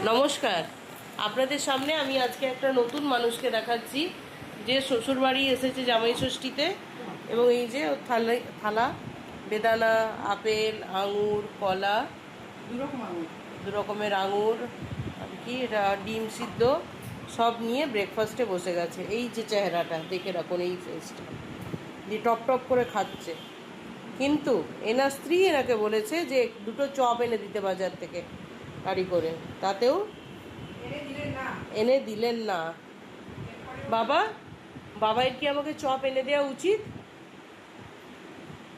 নমস্কার। আপনাদের সামনে আমি আজকে একটা নতুন মানুষকে দেখাচ্ছি, যে শ্বশুরবাড়ি এসেছে জামাই ষষ্ঠীতে। এবং এই যে ওর থালা বেদানা, আপেল, আঙুর, কলা, দু রকমের আঙুর, আর কি এটা, ডিম সিদ্ধ সব নিয়ে ব্রেকফাস্টে বসে গেছে। এই যে চেহারাটা দেখে রাখুন, এই ফেসটা দিয়ে টপ টপ করে খাচ্ছে। কিন্তু এনার স্ত্রী এনাকে বলেছে যে দুটো চপ এনে দিতে বাজার থেকে গাড়ি করে, তাতেও এনে দিলেন না। বাবা, বাবার কি আমাকে চপ এনে দেওয়া উচিত?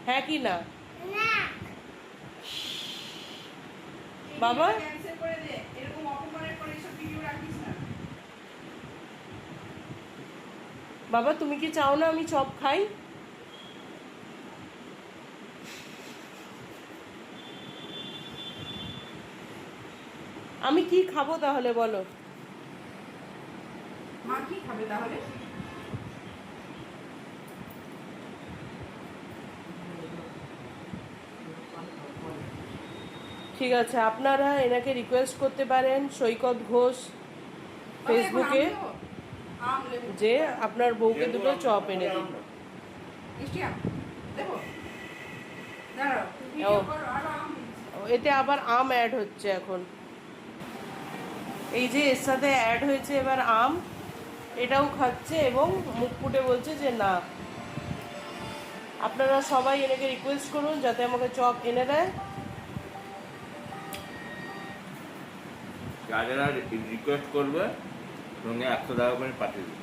হ্যাঁ কি না বাবা? বাবা, তুমি কি চাও না আমি চপ খাই? আমি কি খাবো তাহলে বলো? মা কি খাবে তাহলে? ঠিক আছে, আপনারা এনাকে রিকোয়েস্ট করতে পারেন সৈকত ঘোষ ফেসবুকে, যে আপনার বউকে দুটো চপ এনে দিন। এতে আবার আম অ্যাড হচ্ছে এখন। এই যে এর সাথে অ্যাড হয়েছে এবার আম, এটাও খাচ্ছে এবং মুখ ফুটে বলছে যে না। আপনারা সবাই এনাকে রিকোয়েস্ট করুন যাতে আমাকে চপ এনে দেয়। যারা রিকোয়েস্ট করবে সঙ্গে 100 টাকা করে পাঠিয়ে দিন।